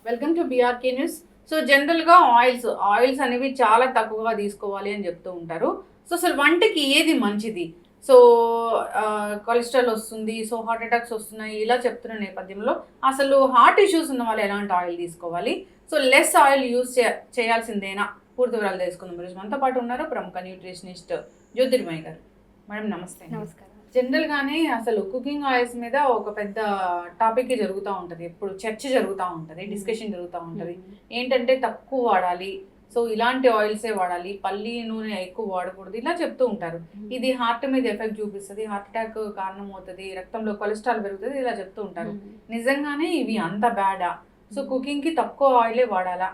Welcome to BRK news. So జనరల్గా oils అనేవి చాలా తక్కువగా తీసుకోవాలి అని చెప్తూ ఉంటారు. సో అసలు వంటకి ఏది మంచిది? సో కొలెస్ట్రాల్ వస్తుంది, సో హార్ట్ అటాక్స్ వస్తున్నాయి ఇలా చెప్తున్న నేపథ్యంలో అసలు హార్ట్ ఇష్యూస్ ఉన్న వాళ్ళు ఎలాంటి ఆయిల్ తీసుకోవాలి? సో లెస్ ఆయిల్ యూస్ చేయాల్సిందేనా? పూర్తి వివరాలు తెలుసుకుందాం. ఈరోజు మనతో పాటు ఉన్నారు ప్రముఖ న్యూట్రిషనిస్ట్ జ్యోతిర్మయి గారు. మేడం నమస్తే. నమస్కారం. జనరల్గానే అసలు కుకింగ్ ఆయిల్స్ మీద ఒక పెద్ద టాపిక్ జరుగుతూ ఉంటుంది, ఎప్పుడు చర్చ జరుగుతూ ఉంటుంది, డిస్కషన్ జరుగుతూ ఉంటుంది. ఏంటంటే తక్కువ వాడాలి, సో ఇలాంటి ఆయిల్సే వాడాలి, పల్లి నూనె ఎక్కువ వాడకూడదు ఇలా చెప్తూ ఉంటారు. ఇది హార్ట్ మీద ఎఫెక్ట్ చూపిస్తుంది, హార్ట్ అటాక్ కారణం అవుతుంది, రక్తంలో కొలెస్ట్రాల్ పెరుగుతుంది ఇలా చెప్తూ ఉంటారు. నిజంగానే ఇవి అంత బ్యాడా? సో కుకింగ్కి తక్కువ ఆయిలే వాడాలా?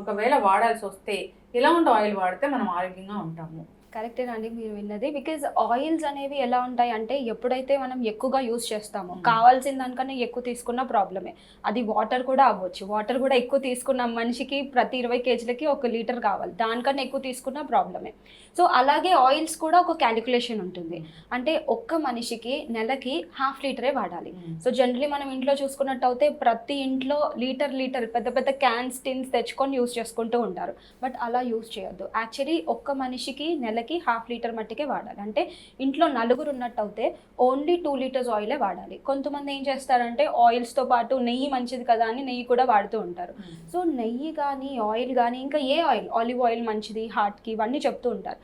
ఒకవేళ వాడాల్సి వస్తే ఎలాంటి ఆయిల్ వాడితే మనం ఆరోగ్యంగా ఉంటాము? కరెక్టేనండి మీరు విన్నది. బికాజ్ ఆయిల్స్ అనేవి ఎలా ఉంటాయి అంటే ఎప్పుడైతే మనం ఎక్కువగా యూస్ చేస్తామో కావాల్సిన దానికన్నా ఎక్కువ తీసుకున్న ప్రాబ్లమే. అది వాటర్ కూడా అవ్వచ్చు. వాటర్ కూడా ఎక్కువ తీసుకున్న మనిషికి ప్రతి 20 కేజీలకి 1 లీటర్ కావాలి, దానికన్నా ఎక్కువ తీసుకున్న ప్రాబ్లమే. సో అలాగే ఆయిల్స్ కూడా ఒక క్యాలిక్యులేషన్ ఉంటుంది. అంటే ఒక్క మనిషికి నెలకి 1/2 లీటరే వాడాలి. సో జనరలీ మనం ఇంట్లో చూసుకున్నట్టు అయితే ప్రతి ఇంట్లో లీటర్ పెద్ద పెద్ద క్యాన్స్ టిన్స్ తెచ్చుకొని యూస్ చేసుకుంటూ ఉంటారు. బట్ అలా యూస్ చేయొద్దు. యాక్చువల్లీ ఒక్క మనిషికి నెలకి 1/2 లీటర్ మట్టికే వాడాలి. అంటే ఇంట్లో నలుగురు ఉన్నట్టు అయితే ఓన్లీ 2 లీటర్స్ ఆయిలే వాడాలి. కొంతమంది ఏం చేస్తారంటే ఆయిల్స్తో పాటు నెయ్యి మంచిది కదా అని నెయ్యి కూడా వాడుతూ ఉంటారు. సో నెయ్యి కానీ ఆయిల్ కానీ ఇంకా ఏ ఆయిల్, ఆలివ్ ఆయిల్ మంచిది హార్ట్కి ఇవన్నీ చెప్తూ ఉంటారు.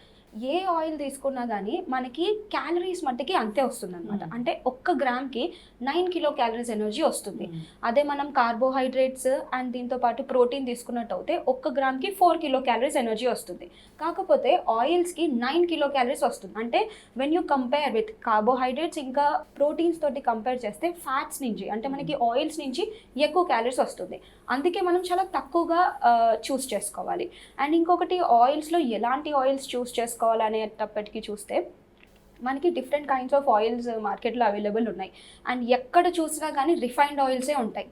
ఏ ఆయిల్ తీసుకున్నా కానీ మనకి క్యాలరీస్ మట్టికి అంతే వస్తుంది అనమాట. అంటే 1 గ్రామ్కి 9 కిలో క్యాలరీస్ ఎనర్జీ వస్తుంది. అదే మనం కార్బోహైడ్రేట్స్ అండ్ దీంతో పాటు ప్రోటీన్ తీసుకున్నట్టు అయితే 1 గ్రామ్కి 4 కిలో క్యాలరీస్ ఎనర్జీ వస్తుంది. కాకపోతే ఆయిల్స్కి 9 కిలో క్యాలరీస్ వస్తుంది. అంటే when you compare with carbohydrates ఇంకా ప్రోటీన్స్ తోటి కంపేర్ చేస్తే ఫ్యాట్స్ నుంచి అంటే మనకి ఆయిల్స్ నుంచి ఎక్కువ క్యాలరీస్ వస్తుంది. అందుకే మనం చాలా తక్కువగా చూస్ చేసుకోవాలి. అండ్ ఇంకొకటి ఆయిల్స్లో ఎలాంటి ఆయిల్స్ చూస్ చేసుకోవాలనేటప్పటికీ చూస్తే మనకి డిఫరెంట్ కైండ్స్ ఆఫ్ ఆయిల్స్ మార్కెట్లో అవైలబుల్ ఉన్నాయి. అండ్ ఎక్కడ చూసినా కానీ రిఫైన్డ్ ఆయిల్సే ఉంటాయి.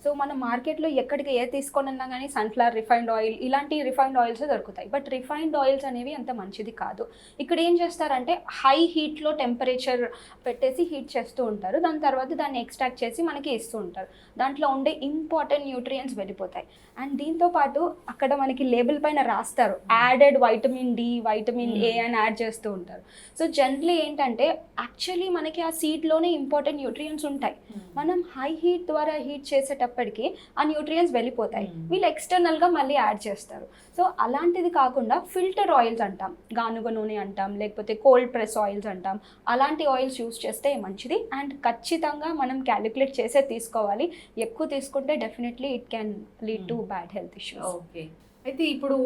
సో మనం మార్కెట్లో ఎక్కడికి ఏ తీసుకొనిన్నా కానీ సన్ఫ్లవర్ రిఫైన్డ్ ఆయిల్ ఇలాంటి రిఫైన్డ్ ఆయిల్సే దొరుకుతాయి. బట్ రిఫైన్డ్ ఆయిల్స్ అనేవి అంత మంచిది కాదు. ఇక్కడ ఏం చేస్తారంటే హై హీట్లో టెంపరేచర్ పెట్టేసి హీట్ చేస్తూ ఉంటారు. దాని తర్వాత దాన్ని ఎక్స్ట్రాక్ట్ చేసి మనకి ఇస్తూ ఉంటారు. దాంట్లో ఉండే ఇంపార్టెంట్ న్యూట్రియంట్స్ వెళ్ళిపోతాయి. అండ్ దీంతో పాటు అక్కడ మనకి లేబుల్ పైన రాస్తారు added vitamin D, vitamin A అని యాడ్ చేస్తూ ఉంటారు. సో జనరలీ ఏంటంటే యాక్చువల్లీ మనకి ఆ సీడ్లోనే ఇంపార్టెంట్ న్యూట్రియంట్స్ ఉంటాయి. మనం హై హీట్ ద్వారా హీట్ చేసేటప్పటికి ఆ న్యూట్రియంట్స్ వెళ్ళిపోతాయి. వీళ్ళు ఎక్స్టర్నల్గా మళ్ళీ యాడ్ చేస్తారు. సో అలాంటిది కాకుండా ఫిల్టర్ ఆయిల్స్ అంటాం, గానుగ నూనె అంటాం, లేకపోతే కోల్డ్ ప్రెస్ ఆయిల్స్ అంటాం. అలాంటి ఆయిల్స్ యూస్ చేస్తే మంచిది. అండ్ ఖచ్చితంగా మనం క్యాలిక్యులేట్ చేసే తీసుకోవాలి. ఎక్కువ తీసుకుంటే definitely it can lead to bad health issues. Okay. అయితే ఇప్పుడు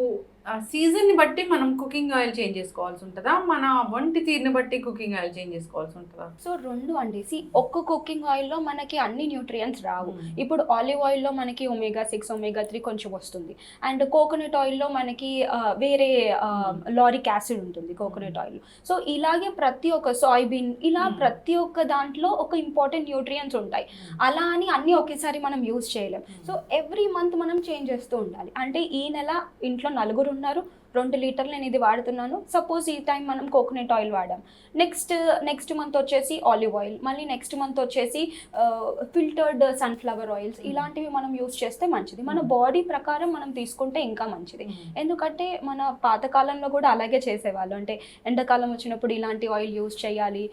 సీజన్ని బట్టి మనం కుకింగ్ ఆయిల్ చేంజ్ చేసుకోవాల్సి ఉంటుందా? మన వంటి తీరుని బట్టి కుకింగ్ ఆయిల్ చేంజ్ చేసుకోవాల్సి ఉంటుందా? సో రెండు అండి. ఒక్క కుకింగ్ ఆయిల్లో మనకి అన్ని న్యూట్రియంట్స్ రావు. ఇప్పుడు ఆలివ్ ఆయిల్లో మనకి omega-6 omega-3 కొంచెం వస్తుంది. అండ్ కోకోనట్ ఆయిల్లో మనకి వేరే లారిక్ యాసిడ్ ఉంటుంది కోకోనట్ ఆయిల్. సో ఇలాగే ప్రతి ఒక్క సాయిబీన్ ఇలా ప్రతి ఒక్క దాంట్లో ఒక ఇంపార్టెంట్ న్యూట్రియంట్స్ ఉంటాయి. అలా అని అన్నీ ఒకేసారి మనం యూజ్ చేయలేం. సో ఎవ్రీ మంత్ మనం చేంజ్ చేస్తూ ఉండాలి. అంటే ఈ నెల ఇంట్లో నలుగురు ఉన్నారు, 2 లీటర్లు నేను ఇది వాడుతున్నాను. సపోజ్ ఈ టైం మనం కోకోనట్ ఆయిల్ వాడాం, నెక్స్ట్ మంత్ వచ్చేసి ఆలివ్ ఆయిల్, మళ్ళీ నెక్స్ట్ మంత్ వచ్చేసి ఫిల్టర్డ్ సన్ఫ్లవర్ ఆయిల్స్ ఇలాంటివి మనం యూస్ చేస్తే మంచిది. మన బాడీ ప్రకారం మనం తీసుకుంటే ఇంకా మంచిది. ఎందుకంటే మన పాతకాలంలో కూడా అలాగే చేసేవాళ్ళు. అంటే ఎండాకాలం వచ్చినప్పుడు ఇలాంటి ఆయిల్ యూస్ చేయాలి,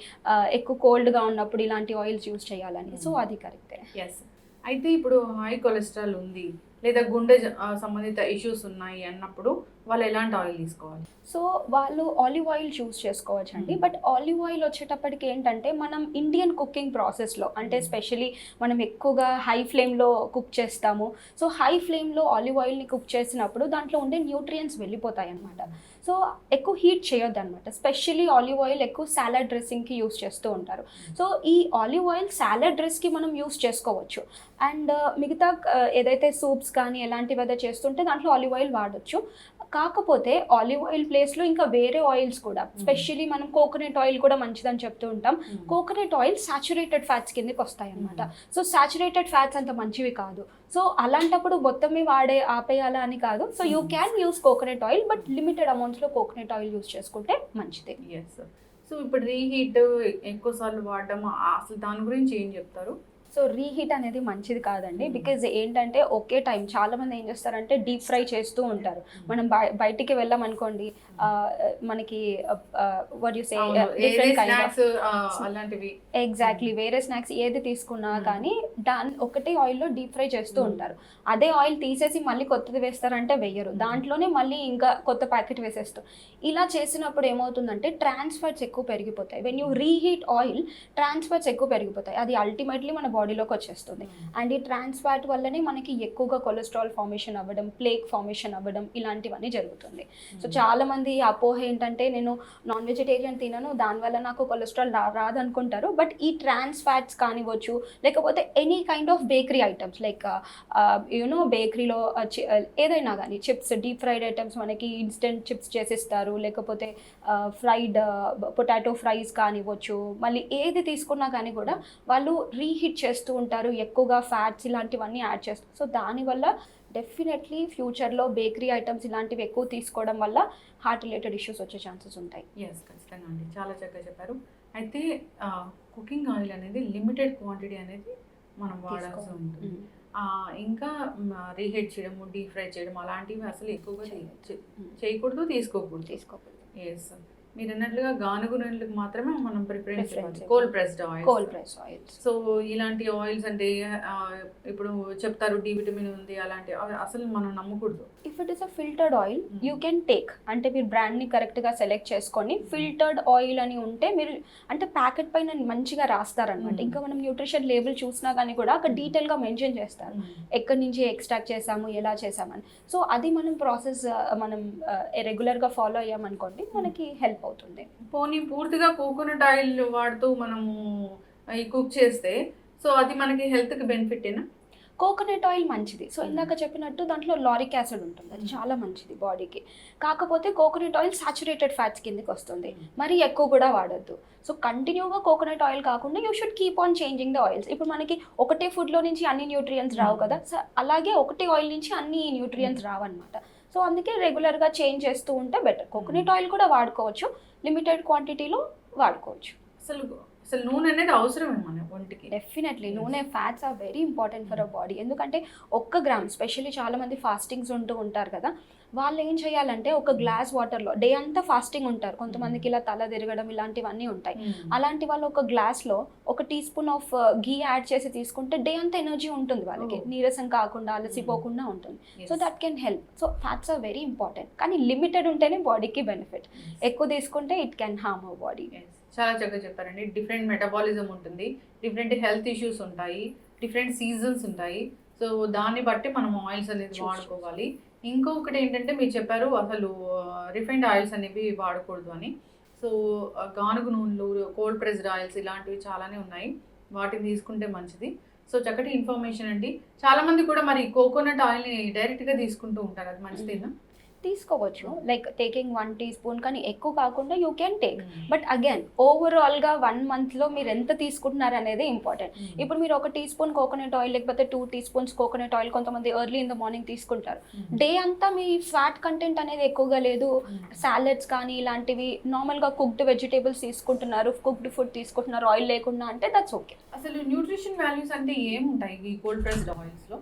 ఎక్కువ కోల్డ్గా ఉన్నప్పుడు ఇలాంటి ఆయిల్స్ యూస్ చేయాలని. సో అది కరెక్టే. ఎస్. అయితే ఇప్పుడు హై కొలెస్ట్రాల్ ఉంది లేదా గుండె సంబంధిత ఇష్యూస్ ఉన్నాయి అన్నప్పుడు వాళ్ళు ఎలాంటి ఆయిల్ తీసుకోవాలి? సో వాళ్ళు ఆలివ్ ఆయిల్ చూస్ చేసుకోవచ్చు అండి. బట్ ఆలివ్ ఆయిల్ వచ్చేటప్పటికి ఏంటంటే మనం ఇండియన్ కుకింగ్ ప్రాసెస్లో అంటే స్పెషలీ మనం ఎక్కువగా హై ఫ్లేమ్లో కుక్ చేస్తాము. సో హై ఫ్లేమ్లో ఆలివ్ ఆయిల్ని కుక్ చేసినప్పుడు దాంట్లో ఉండే న్యూట్రియంట్స్ వెళ్ళిపోతాయి అనమాట. సో ఎక్కువ హీట్ చేయొద్దు అనమాట. స్పెషలీ ఆలివ్ ఆయిల్ ఎక్కువ సాలడ్ డ్రెస్సింగ్కి యూస్ చేస్తూ ఉంటారు. సో ఈ ఆలివ్ ఆయిల్ సాలడ్ డ్రెస్కి మనం యూస్ చేసుకోవచ్చు. అండ్ మిగతా ఏదైతే సూప్స్ కానీ ఎలాంటివి ఏదైతే చేస్తుంటే దాంట్లో ఆలివ్ ఆయిల్ వాడచ్చు. కాకపోతే ఆలివ్ ఆయిల్ ప్లేస్లో ఇంకా వేరే ఆయిల్స్ కూడా స్పెషల్లీ మనం కోకోనట్ ఆయిల్ కూడా మంచిదని చెప్తూ ఉంటాం. కోకోనట్ ఆయిల్ సాచురేటెడ్ ఫ్యాట్స్ కిందకి వస్తాయి అనమాట. సో సాచురేటెడ్ ఫ్యాట్స్ అంత మంచివి కాదు. సో అలాంటప్పుడు మొత్తమే ఆపేయాలా అని కాదు. So you can use coconut oil, but limited అమౌంట్స్లో కోకోనట్ ఆయిల్ యూస్ చేసుకుంటే మంచిది. ఎస్. సో ఇప్పుడు రీహీట్ ఎక్కువ సార్లు వాడడం అసలు దాని గురించి ఏం చెప్తారు? సో రీహీట్ అనేది మంచిది కాదండి. బికాజ్ ఏంటంటే ఒకే టైం చాలా మంది ఏం చేస్తారంటే డీప్ ఫ్రై చేస్తూ ఉంటారు. మనం బయటికి వెళ్ళామనుకోండి మనకి what you say different kind of అలాంటివి ఎగ్జాక్ట్లీ వేరే స్నాక్స్ ఏది తీసుకున్నా కానీ దాన్ని ఒకటే ఆయిల్లో డీప్ ఫ్రై చేస్తూ ఉంటారు. అదే ఆయిల్ తీసేసి మళ్ళీ కొత్తది వేస్తారంటే వేయరు, దాంట్లోనే మళ్ళీ ఇంకా కొత్త ప్యాకెట్ వేసేస్తారు. ఇలా చేసినప్పుడు ఏమవుతుందంటే ట్రాన్స్ ఫ్యాట్స్ ఎక్కువ పెరిగిపోతాయి. When you reheat oil trans fats ఎక్కువ పెరిగిపోతాయి. అది అల్టిమేట్లీ మన బాడీలోకి వచ్చేస్తుంది. అండ్ ఈ ట్రాన్స్ ఫ్యాట్ వల్లనే మనకి ఎక్కువగా కొలెస్ట్రాల్ ఫార్మేషన్ అవ్వడం, ప్లేక్ ఫార్మేషన్ అవ్వడం ఇలాంటివన్నీ జరుగుతుంది. సో చాలా మంది అపోహ ఏంటంటే నేను నాన్ వెజిటేరియన్ తినను దానివల్ల నాకు కొలెస్ట్రాల్ రాదనుకుంటారు. బట్ ఈ ట్రాన్స్ ఫ్యాట్స్ కానివ్వచ్చు, లేకపోతే any kind of bakery items like you know బేకరీలో ఏదైనా కానీ చిప్స్, డీప్ ఫ్రైడ్ ఐటమ్స్ మనకి ఇన్స్టెంట్ చిప్స్ చేసిస్తారు, లేకపోతే ఫ్రైడ్ పొటాటో ఫ్రైస్ కానివ్వచ్చు, మళ్ళీ ఏది తీసుకున్నా కానీ కూడా వాళ్ళు రీహీట్ చేస్తూ ఉంటారు, ఎక్కువగా ఫ్యాట్స్ ఇలాంటివన్నీ యాడ్ చేస్తారు. సో దానివల్ల డెఫినెట్లీ ఫ్యూచర్లో బేకరీ ఐటమ్స్ ఇలాంటివి ఎక్కువ తీసుకోవడం వల్ల హార్ట్ రిలేటెడ్ ఇష్యూస్ వచ్చే ఛాన్సెస్ ఉంటాయి. ఎస్, ఖచ్చితంగా అండి, చాలా చక్కగా చెప్పారు. అయితే కుకింగ్ ఆయిల్ అనేది లిమిటెడ్ క్వాంటిటీ అనేది మనం వాడాల్సి ఉంటుంది. ఇంకా రీహీట్ చేయడము, డీప్ ఫ్రై చేయడం అలాంటివి అసలు ఎక్కువగా చేయకూడదు, తీసుకోకూడదు. ఎస్, మీరు అన్నట్లుగా గానుగు నూనెలకు మాత్రమే మనం ప్రిఫరెన్స్ ఇవ్వాలి. Cold pressed oils. సో ఇలాంటి ఆయిల్స్ అంటే ఇప్పుడు చెప్తారు డి విటమిన్ ఉంది, అలాంటి అసలు మనం నమ్మకూడదు. If it is a filtered oil you can take, అంటే మీరు బ్రాండ్ని కరెక్ట్గా సెలెక్ట్ చేసుకొని ఫిల్టర్డ్ ఆయిల్ అని ఉంటే మీరు అంటే ప్యాకెట్ పైన మంచిగా రాస్తారనమాట. ఇంకా మనం న్యూట్రిషన్ లేబుల్ చూసినా కానీ కూడా అక్కడ డీటెయిల్గా మెన్షన్ చేస్తారు ఎక్కడి నుంచి ఎక్స్ట్రాక్ట్ చేసాము, ఎలా చేసామని. సో అది మనం ప్రాసెస్ మనం రెగ్యులర్గా ఫాలో అయ్యామనుకోండి మనకి హెల్ప్ అవుతుంది. పోనీ పూర్తిగా కోకోనట్ ఆయిల్ వాడుతూ మనము ఈ కుక్ చేస్తే సో అది మనకి హెల్త్కి బెనిఫిటేనా? కోకోనట్ ఆయిల్ మంచిది. సో ఇందాక చెప్పినట్టు దాంట్లో లారిక్ యాసిడ్ ఉంటుంది, అది చాలా మంచిది బాడీకి. కాకపోతే కోకోనట్ ఆయిల్ సాచురేటెడ్ ఫ్యాట్స్ కిందకి వస్తుంది, మరి ఎక్కువ కూడా వాడద్దు. సో కంటిన్యూగా కోకోనట్ ఆయిల్ కాకుండా you should keep on changing the oils. ఇప్పుడు మనకి ఒకటే ఫుడ్లో నుంచి అన్ని న్యూట్రియన్స్ రావు కదా, సో అలాగే ఒకటే ఆయిల్ నుంచి అన్ని న్యూట్రియన్స్ రావన్నమాట. సో అందుకే రెగ్యులర్గా చేంజ్ చేస్తూ ఉంటే బెటర్. కోకోనట్ ఆయిల్ కూడా వాడుకోవచ్చు, లిమిటెడ్ క్వాంటిటీలో వాడుకోవచ్చు. అసలు నూనె అనేది అవసరమే మన ఒంటికి. డెఫినెట్లీ నూనె fats are very important for our body. ఎందుకంటే 1 గ్రామ్, స్పెషల్లీ చాలా మంది ఫాస్టింగ్స్ ఉంటూ ఉంటారు కదా, వాళ్ళు ఏం చేయాలంటే ఒక గ్లాస్ వాటర్లో డే అంతా ఫాస్టింగ్ ఉంటారు, కొంతమందికి ఇలా తల తిరగడం ఇలాంటివన్నీ ఉంటాయి. అలాంటి వాళ్ళు ఒక గ్లాస్లో 1 teaspoon of ghee add చేసి తీసుకుంటే డే అంతా ఎనర్జీ ఉంటుంది వాళ్ళకి, నీరసం కాకుండా అలసిపోకుండా ఉంటుంది. So that can help. So fats are very important, కానీ లిమిటెడ్ ఉంటేనే బాడీకి బెనిఫిట్. ఎక్కువ తీసుకుంటే it can harm our body. చాలా చక్కగా చెప్పారండి. డిఫరెంట్ మెటబాలిజం ఉంటుంది, డిఫరెంట్ హెల్త్ ఇష్యూస్ ఉంటాయి, డిఫరెంట్ సీజన్స్ ఉంటాయి. సో దాన్ని బట్టి మనం ఆయిల్స్ అనేది వాడుకోవాలి. ఇంకొకటి ఏంటంటే మీరు చెప్పారు అసలు రిఫైన్డ్ ఆయిల్స్ అనేవి వాడకూడదు అని. సో గానుగు నూనెలు, కోల్డ్ ప్రెస్డ్ ఆయిల్స్ ఇలాంటివి చాలానే ఉన్నాయి, వాటిని తీసుకుంటే మంచిది. సో చక్కటి ఇన్ఫర్మేషన్ అండి. చాలామంది కూడా మరి కోకోనట్ ఆయిల్ని డైరెక్ట్గా తీసుకుంటూ ఉంటారు, అది మంచిదేనా? తీసుకోవచ్చు, లైక్ టేకింగ్ 1 టీ స్పూన్, కానీ ఎక్కువ కాకుండా you can take. But again ఓవరాల్గా 1 మంత్లో మీరు ఎంత తీసుకుంటున్నారు అనేది ఇంపార్టెంట్. ఇప్పుడు మీరు 1 టీ స్పూన్ కోకోనట్ ఆయిల్ లేకపోతే 2 టీ స్పూన్స్ కోకోనట్ ఆయిల్ కొంతమంది ఎర్లీ ఇన్ ద మార్నింగ్ తీసుకుంటారు. డే అంతా మీ ఫ్యాట్ కంటెంట్ అనేది ఎక్కువగా లేదు, సాలెడ్స్ కానీ ఇలాంటివి నార్మల్గా కుక్డ్ వెజిటేబుల్స్ తీసుకుంటున్నారు, కుక్డ్ ఫుడ్ తీసుకుంటున్నారు ఆయిల్ లేకుండా అంటే దట్స్ ఓకే. అసలు న్యూట్రిషన్ వాల్యూస్ అంటే ఏముంటాయి ఈ కోల్డ్ ప్రెస్డ్ ఆయిల్స్లో?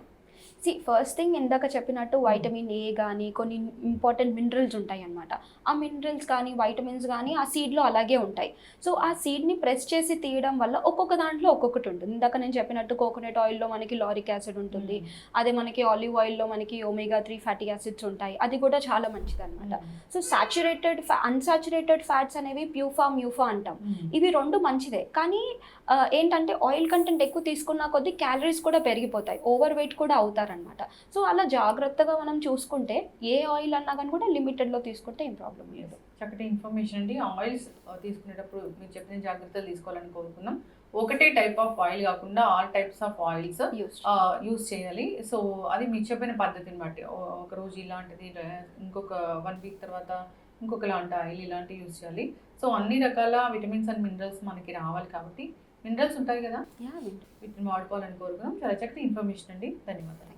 ఫస్ట్ థింగ్ ఇందాక చెప్పినట్టు వైటమిన్ ఏ కానీ కొన్ని ఇంపార్టెంట్ మినరల్స్ ఉంటాయి అన్నమాట. ఆ మినరల్స్ కానీ వైటమిన్స్ కానీ ఆ సీడ్లో అలాగే ఉంటాయి. సో ఆ సీడ్ని ప్రెస్ చేసి తీయడం వల్ల ఒక్కొక్క దాంట్లో ఒక్కొక్కటి ఉంటుంది. ఇందాక నేను చెప్పినట్టు కోకోనట్ ఆయిల్లో మనకి లారిక్ యాసిడ్ ఉంటుంది, అదే మనకి ఆలివ్ ఆయిల్లో మనకి ఒమేగా 3 ఫ్యాటీ యాసిడ్స్ ఉంటాయి, అది కూడా చాలా మంచిది అనమాట. సో సాచురేటెడ్ అన్సాచురేటెడ్ ఫ్యాట్స్ అనేవి ప్యూఫా మ్యూఫా అంటాం, ఇవి 2 మంచిదే. కానీ ఏంటంటే ఆయిల్ కంటెంట్ ఎక్కువ తీసుకున్న కొద్దీ క్యాలరీస్ కూడా పెరిగిపోతాయి, ఓవర్ వెయిట్ కూడా అవుతారనమాట. సో అలా జాగ్రత్తగా మనం చూసుకుంటే ఏ ఆయిల్ అన్నా కానీ కూడా లిమిటెడ్లో తీసుకుంటే ఏం ప్రాబ్లం లేదు. చక్కటి ఇన్ఫర్మేషన్ అండి. ఆయిల్స్ తీసుకునేటప్పుడు మీరు చెప్పిన జాగ్రత్తలు తీసుకోవాలని కోరుకున్నాం. ఒకటే టైప్ ఆఫ్ ఆయిల్ కాకుండా all types of oils use చేయాలి. సో అది మీరు చెప్పిన పద్ధతిని బట్టి ఒక రోజు ఇలాంటిది, ఇంకొక 1 వీక్ తర్వాత ఇంకొక లాంటి ఆయిల్ ఇలాంటివి యూస్ చేయాలి. సో అన్ని రకాల విటమిన్స్ అండ్ మినరల్స్ మనకి రావాలి కాబట్టి మినరల్స్ ఉంటాయి కదా, వీటిని వాడుకోవాలని కోరుకున్నాం. చాలా చక్కటి ఇన్ఫర్మేషన్ అండి, ధన్యవాదాలు.